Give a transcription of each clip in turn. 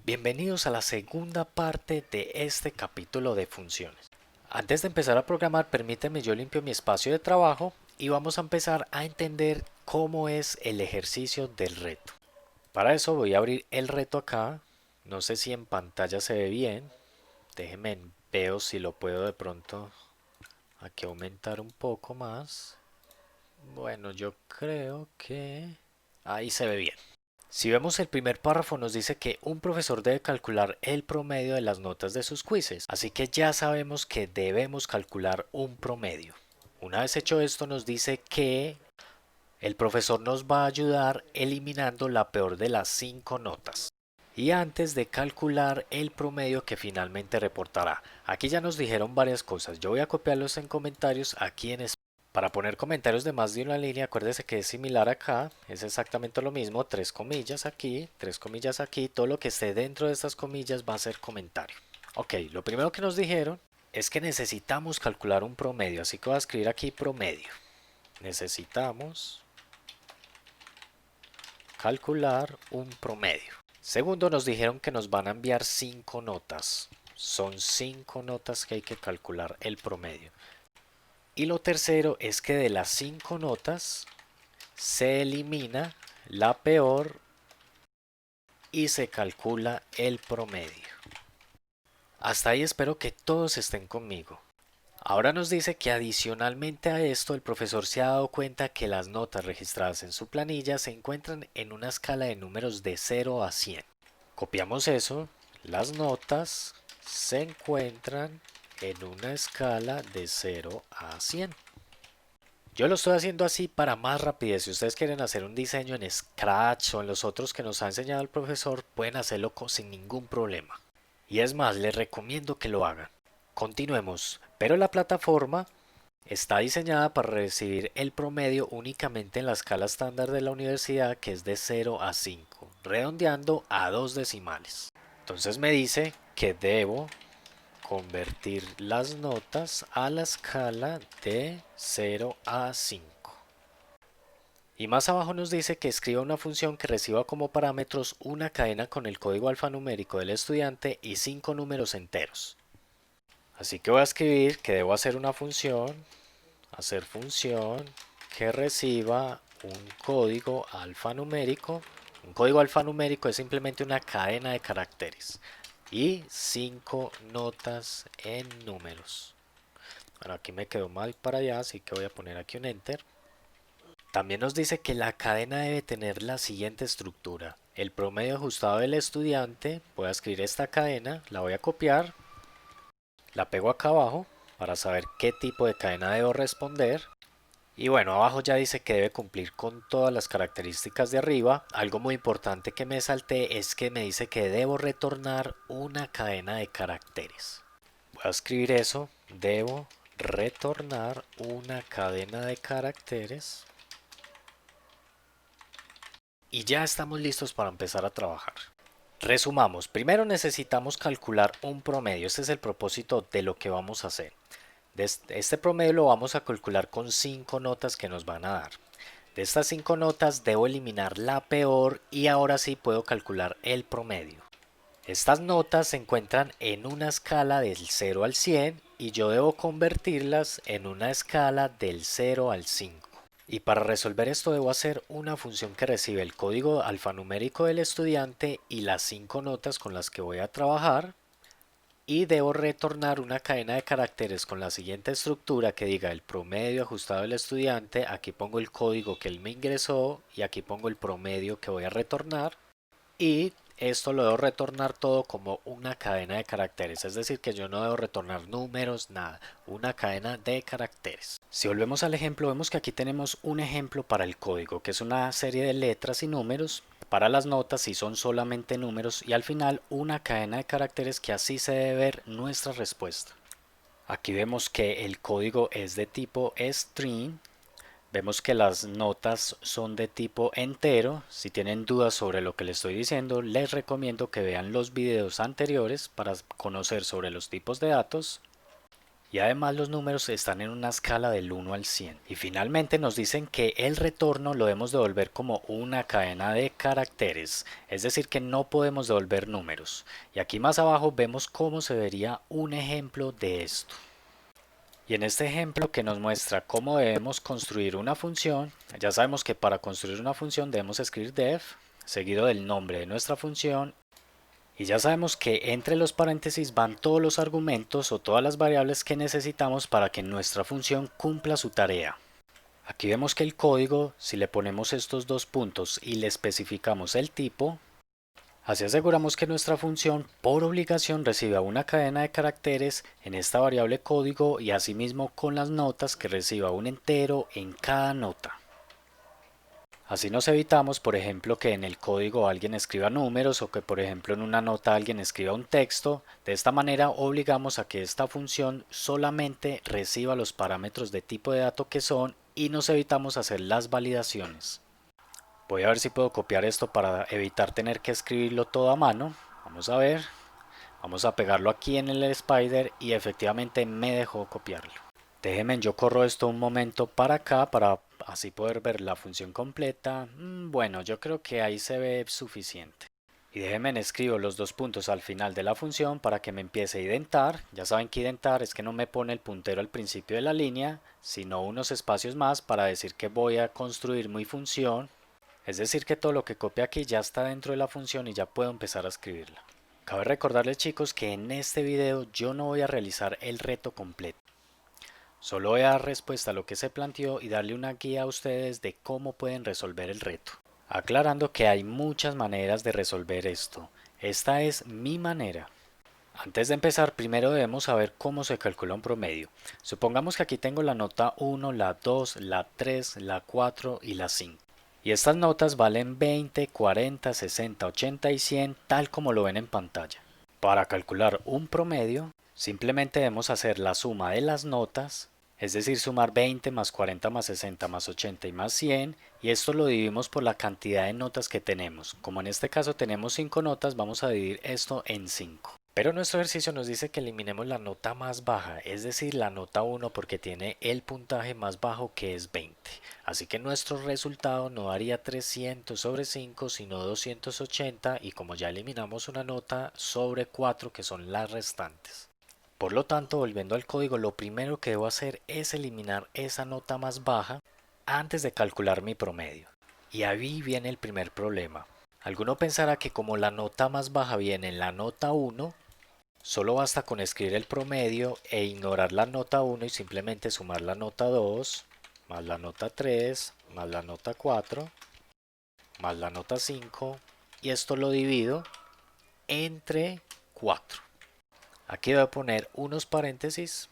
Bienvenidos a la segunda parte de este capítulo de funciones. Antes de empezar a programar, permíteme yo limpio mi espacio de trabajo y vamos a empezar a entender cómo es el ejercicio del reto. Para eso voy a abrir el reto acá. No sé si en pantalla se ve bien. Déjenme veo si lo puedo de pronto aquí aumentar un poco más. Bueno, yo creo que ahí se ve bien. Si vemos el primer párrafo nos dice que un profesor debe calcular el promedio de las notas de sus quizzes, así que ya sabemos que debemos calcular un promedio. Una vez hecho esto nos dice que el profesor nos va a ayudar eliminando la peor de las 5 notas. Y antes de calcular el promedio que finalmente reportará. Aquí ya nos dijeron varias cosas. Yo voy a copiarlos en comentarios aquí en español. Para poner comentarios de más de una línea, acuérdese que es similar acá, es exactamente lo mismo, tres comillas aquí, tres comillas aquí, todo lo que esté dentro de estas comillas va a ser comentario. Ok, lo primero que nos dijeron es que necesitamos calcular un promedio, así que voy a escribir aquí promedio. Necesitamos calcular un promedio. Segundo, nos dijeron que nos van a enviar 5 notas. Son 5 notas que hay que calcular el promedio. Y lo tercero es que de las 5 notas se elimina la peor y se calcula el promedio. Hasta ahí espero que todos estén conmigo. Ahora nos dice que adicionalmente a esto el profesor se ha dado cuenta que las notas registradas en su planilla se encuentran en una escala de números de 0 a 100. Copiamos eso, las notas se encuentran en una escala de 0 a 100. Yo lo estoy haciendo así para más rapidez. Si ustedes quieren hacer un diseño en Scratch o en los otros que nos ha enseñado el profesor, pueden hacerlo sin ningún problema. Y es más, les recomiendo que lo hagan. Continuemos, pero la plataforma está diseñada para recibir el promedio únicamente en la escala estándar de la universidad, que es de 0 a 5, redondeando a dos decimales. Entonces me dice que debo convertir las notas a la escala de 0 a 5. Y más abajo nos dice que escriba una función que reciba como parámetros una cadena con el código alfanumérico del estudiante y 5 números enteros. Así que voy a escribir que debo hacer una función, hacer función que reciba un código alfanumérico. Un código alfanumérico es simplemente una cadena de caracteres y 5 notas en números. Bueno, aquí me quedó mal para allá, así que voy a poner aquí un enter. También nos dice que la cadena debe tener la siguiente estructura. El promedio ajustado del estudiante, voy a escribir esta cadena, la voy a copiar, la pego acá abajo para saber qué tipo de cadena debo responder. Y bueno, abajo ya dice que debe cumplir con todas las características de arriba. Algo muy importante que me salté es que me dice que debo retornar una cadena de caracteres. Voy a escribir eso, debo retornar una cadena de caracteres. Y ya estamos listos para empezar a trabajar. Resumamos, primero necesitamos calcular un promedio, este es el propósito de lo que vamos a hacer. Este promedio lo vamos a calcular con 5 notas que nos van a dar. De estas 5 notas debo eliminar la peor y ahora sí puedo calcular el promedio. Estas notas se encuentran en una escala del 0 al 100 y yo debo convertirlas en una escala del 0 al 5. Y para resolver esto debo hacer una función que recibe el código alfanumérico del estudiante y las 5 notas con las que voy a trabajar. Y debo retornar una cadena de caracteres con la siguiente estructura que diga el promedio ajustado del estudiante. Aquí pongo el código que él me ingresó y aquí pongo el promedio que voy a retornar. Y esto lo debo retornar todo como una cadena de caracteres, es decir que yo no debo retornar números, nada, una cadena de caracteres. Si volvemos al ejemplo, vemos que aquí tenemos un ejemplo para el código, que es una serie de letras y números. Para las notas si son solamente números y al final una cadena de caracteres que así se debe ver nuestra respuesta. Aquí vemos que el código es de tipo string. Vemos que las notas son de tipo entero. Si tienen dudas sobre lo que les estoy diciendo, les recomiendo que vean los videos anteriores para conocer sobre los tipos de datos. y además los números están en una escala del 1 al 100. Y finalmente nos dicen que el retorno lo debemos devolver como una cadena de caracteres, es decir que no podemos devolver números. Y aquí más abajo vemos cómo se vería un ejemplo de esto. Y en este ejemplo que nos muestra cómo debemos construir una función, ya sabemos que para construir una función debemos escribir def, seguido del nombre de nuestra función. Y ya sabemos que entre los paréntesis van todos los argumentos o todas las variables que necesitamos para que nuestra función cumpla su tarea. Aquí vemos que el código, si le ponemos estos dos puntos y le especificamos el tipo, así aseguramos que nuestra función por obligación reciba una cadena de caracteres en esta variable código y asimismo con las notas que reciba un entero en cada nota. Así nos evitamos, por ejemplo, que en el código alguien escriba números o que, por ejemplo, en una nota alguien escriba un texto. De esta manera obligamos a que esta función solamente reciba los parámetros de tipo de dato que son y nos evitamos hacer las validaciones. Voy a ver si puedo copiar esto para evitar tener que escribirlo todo a mano. Vamos a ver. Vamos a pegarlo aquí en el Spider y efectivamente me dejó copiarlo. Déjenme, yo corro esto un momento para acá para así poder ver la función completa. Bueno, yo creo que ahí se ve suficiente. Y déjenme escribo los dos puntos al final de la función para que me empiece a identar. Ya saben que identar es que no me pone el puntero al principio de la línea, sino unos espacios más para decir que voy a construir mi función. Es decir que todo lo que copia aquí ya está dentro de la función y ya puedo empezar a escribirla. Cabe recordarles chicos que en este video yo no voy a realizar el reto completo. Solo voy a dar respuesta a lo que se planteó y darle una guía a ustedes de cómo pueden resolver el reto. Aclarando que hay muchas maneras de resolver esto. Esta es mi manera. Antes de empezar, primero debemos saber cómo se calcula un promedio. Supongamos que aquí tengo la nota 1, la 2, la 3, la 4 y la 5. Y estas notas valen 20, 40, 60, 80 y 100 tal como lo ven en pantalla. Para calcular un promedio, simplemente debemos hacer la suma de las notas, es decir, sumar 20 más 40 más 60 más 80 y más 100, y esto lo dividimos por la cantidad de notas que tenemos. Como en este caso tenemos 5 notas, vamos a dividir esto en 5. Pero nuestro ejercicio nos dice que eliminemos la nota más baja, es decir, la nota 1 porque tiene el puntaje más bajo que es 20. Así que nuestro resultado no daría 300 sobre 5, sino 280 y como ya eliminamos una nota, sobre 4 que son las restantes. Por lo tanto, volviendo al código, lo primero que debo hacer es eliminar esa nota más baja antes de calcular mi promedio. Y ahí viene el primer problema. Alguno pensará que como la nota más baja viene en la nota 1, solo basta con escribir el promedio e ignorar la nota 1 y simplemente sumar la nota 2, más la nota 3, más la nota 4, más la nota 5, y esto lo divido entre 4. Aquí voy a poner unos paréntesis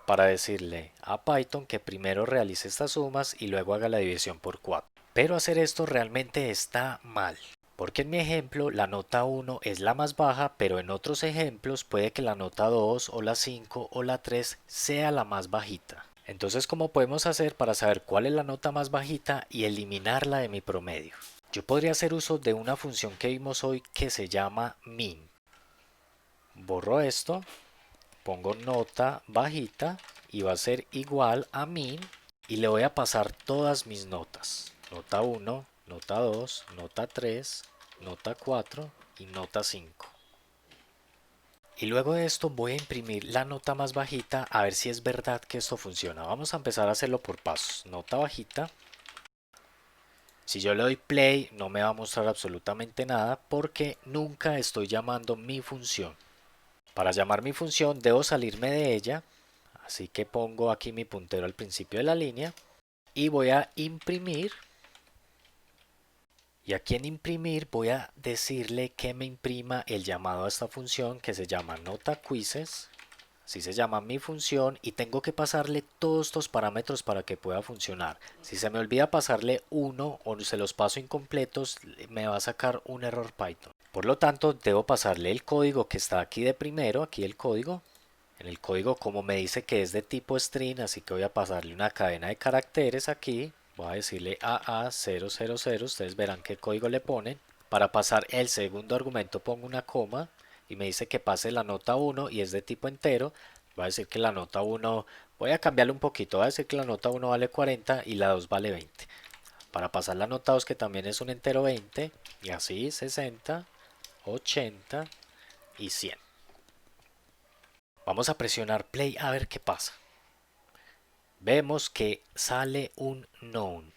para decirle a Python que primero realice estas sumas y luego haga la división por 4. Pero hacer esto realmente está mal, porque en mi ejemplo la nota 1 es la más baja, pero en otros ejemplos puede que la nota 2 o la 5 o la 3 sea la más bajita. Entonces, ¿cómo podemos hacer para saber cuál es la nota más bajita y eliminarla de mi promedio? Yo podría hacer uso de una función que vimos hoy que se llama min. Borro esto, pongo nota bajita y va a ser igual a min y le voy a pasar todas mis notas. Nota 1, nota 2, nota 3, nota 4 y nota 5. Y luego de esto voy a imprimir la nota más bajita a ver si es verdad que esto funciona. Vamos a empezar a hacerlo por pasos. Nota bajita. Si yo le doy play no me va a mostrar absolutamente nada porque nunca estoy llamando mi función. Para llamar mi función debo salirme de ella, así que pongo aquí mi puntero al principio de la línea y voy a imprimir. Y aquí en imprimir voy a decirle que me imprima el llamado a esta función que se llama notaquizzes. Así se llama mi función y tengo que pasarle todos estos parámetros para que pueda funcionar. Si se me olvida pasarle uno o se los paso incompletos, me va a sacar un error Python. Por lo tanto, debo pasarle el código que está aquí de primero, aquí el código. En el código, como me dice que es de tipo string, así que voy a pasarle una cadena de caracteres aquí. Voy a decirle AA000, ustedes verán qué código le ponen. Para pasar el segundo argumento pongo una coma y me dice que pase la nota 1 y es de tipo entero. Voy a decir que la nota 1, voy a cambiarle un poquito, voy a decir que la nota 1 vale 40 y la 2 vale 20. Para pasar la nota 2, que también es un entero 20, y así 60, 80 y 100. Vamos a presionar play a ver qué pasa. Vemos que sale un known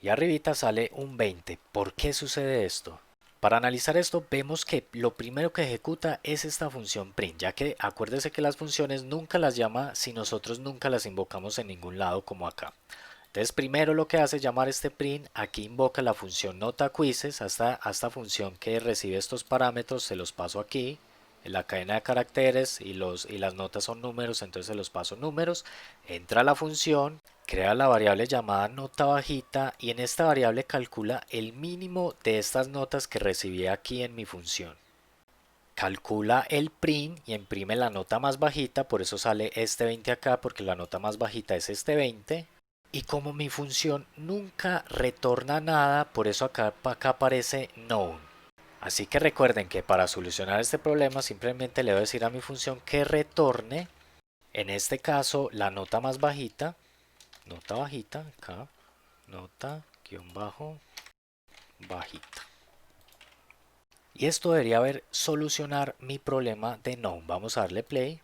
y arribita sale un 20. ¿Por qué sucede esto? Para analizar esto vemos que lo primero que ejecuta es esta función print, ya que acuérdese que las funciones nunca las llama si nosotros nunca las invocamos en ningún lado como acá. Entonces primero lo que hace es llamar este print, aquí invoca la función notaquizzes, a esta función que recibe estos parámetros, se los paso aquí, en la cadena de caracteres y las notas son números, entonces se los paso números, entra a la función, crea la variable llamada nota bajita y en esta variable calcula el mínimo de estas notas que recibí aquí en mi función. Calcula el print y imprime la nota más bajita, por eso sale este 20 acá, porque la nota más bajita es este 20. Y como mi función nunca retorna nada, por eso acá aparece known. Así que recuerden que para solucionar este problema simplemente le voy a decir a mi función que retorne, en este caso, la nota más bajita, acá, nota guión bajo bajita. Y esto debería solucionar mi problema de known. Vamos a darle play.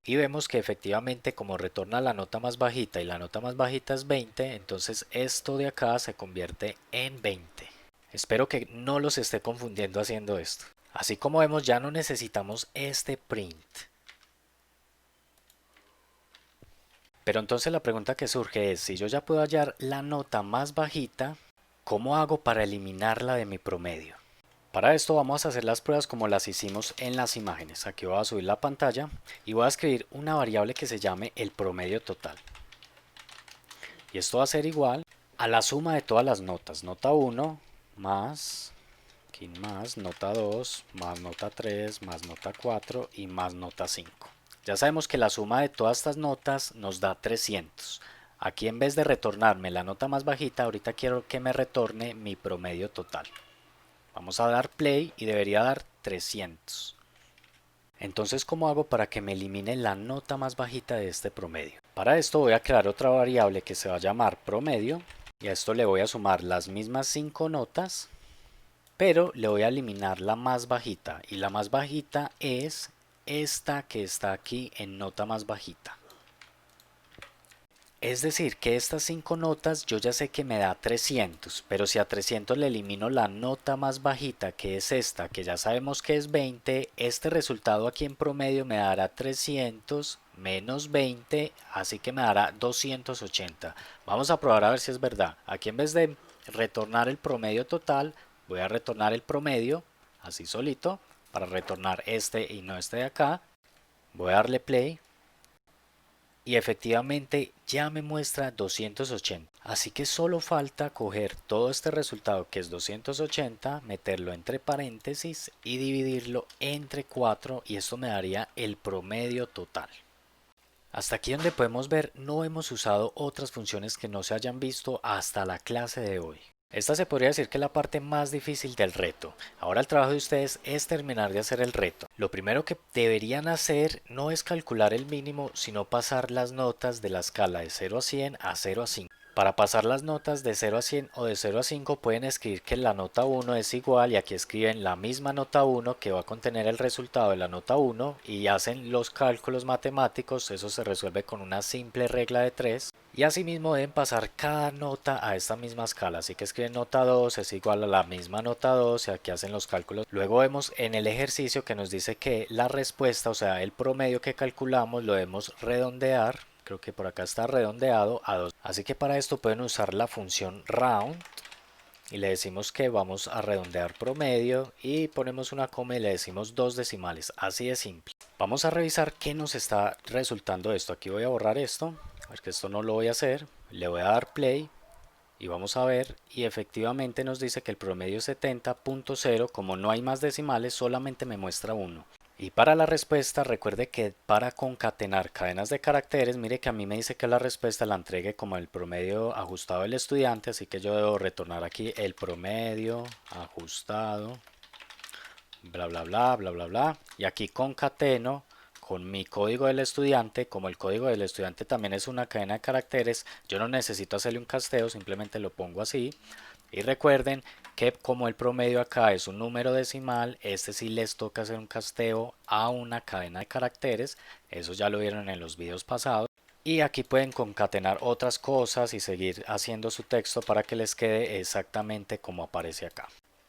Y vemos que efectivamente como retorna la nota más bajita y la nota más bajita es 20, entonces esto de acá se convierte en 20. Espero que no los esté confundiendo haciendo esto. Así como vemos ya no necesitamos este print. Pero entonces la pregunta que surge es, si yo ya puedo hallar la nota más bajita, ¿cómo hago para eliminarla de mi promedio? Para esto vamos a hacer las pruebas como las hicimos en las imágenes. Aquí voy a subir la pantalla y voy a escribir una variable que se llame el promedio total. Y esto va a ser igual a la suma de todas las notas. Nota 1 más, aquí más nota 2 más nota 3 más nota 4 y más nota 5. Ya sabemos que la suma de todas estas notas nos da 300. Aquí en vez de retornarme la nota más bajita, ahorita quiero que me retorne mi promedio total. Vamos a dar play y debería dar 300. Entonces, ¿cómo hago para que me elimine la nota más bajita de este promedio? Para esto voy a crear otra variable que se va a llamar promedio y a esto le voy a sumar las mismas 5 notas, pero le voy a eliminar la más bajita y la más bajita es esta que está aquí en nota más bajita. Es decir, que estas 5 notas yo ya sé que me da 300, pero si a 300 le elimino la nota más bajita, que es esta, que ya sabemos que es 20, este resultado aquí en promedio me dará 300 menos 20, así que me dará 280. Vamos a probar a ver si es verdad. Aquí en vez de retornar el promedio total, voy a retornar el promedio, así solito, para retornar este y no este de acá. Voy a darle play. Y efectivamente ya me muestra 280. Así que solo falta coger todo este resultado que es 280, meterlo entre paréntesis y dividirlo entre 4 y esto me daría el promedio total. Hasta aquí donde podemos ver no hemos usado otras funciones que no se hayan visto hasta la clase de hoy. Esta se podría decir que es la parte más difícil del reto. Ahora el trabajo de ustedes es terminar de hacer el reto. Lo primero que deberían hacer no es calcular el mínimo, sino pasar las notas de la escala de 0 a 100 a 0 a 5. Para pasar las notas de 0 a 100 o de 0 a 5 pueden escribir que la nota 1 es igual y aquí escriben la misma nota 1 que va a contener el resultado de la nota 1 y hacen los cálculos matemáticos, eso se resuelve con una simple regla de 3 y asimismo deben pasar cada nota a esta misma escala, así que escriben nota 2 es igual a la misma nota 2 y aquí hacen los cálculos. Luego vemos en el ejercicio que nos dice que la respuesta, o sea el promedio que calculamos lo debemos redondear. Creo que por acá está redondeado a 2. Así que para esto pueden usar la función round y le decimos que vamos a redondear promedio y ponemos una coma y le decimos 2 decimales. Así de simple. Vamos a revisar qué nos está resultando esto. Aquí voy a borrar esto, porque esto no lo voy a hacer. Le voy a dar play y vamos a ver y efectivamente nos dice que el promedio es 70.0. Como no hay más decimales, solamente me muestra 1. Y para la respuesta, recuerde que para concatenar cadenas de caracteres, mire que a mí me dice que la respuesta la entregue como el promedio ajustado del estudiante, así que yo debo retornar aquí el promedio ajustado, bla bla bla bla bla bla, y aquí concateno con mi código del estudiante. Como el código del estudiante también es una cadena de caracteres, yo no necesito hacerle un casteo, simplemente lo pongo así. Y recuerden que como el promedio acá es un número decimal, este sí les toca hacer un casteo a una cadena de caracteres. Eso ya lo vieron en los videos pasados. Y aquí pueden concatenar otras cosas y seguir haciendo su texto para que les quede exactamente como aparece acá.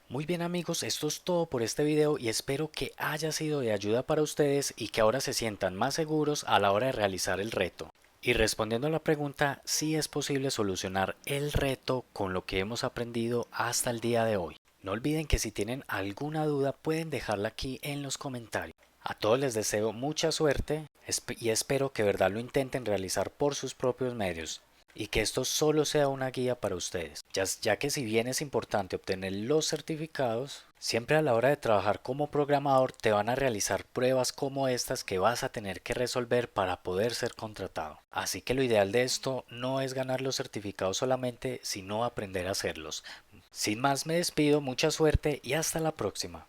Muy bien amigos, esto es todo por este video y espero que haya sido de ayuda para ustedes y que ahora se sientan más seguros a la hora de realizar el reto. Y respondiendo a la pregunta, sí es posible solucionar el reto con lo que hemos aprendido hasta el día de hoy. No olviden que si tienen alguna duda pueden dejarla aquí en los comentarios. A todos les deseo mucha suerte y espero que de verdad lo intenten realizar por sus propios medios y que esto solo sea una guía para ustedes, ya que si bien es importante obtener los certificados, siempre a la hora de trabajar como programador te van a realizar pruebas como estas que vas a tener que resolver para poder ser contratado. Así que lo ideal de esto no es ganar los certificados solamente, sino aprender a hacerlos. Sin más me despido, mucha suerte y hasta la próxima.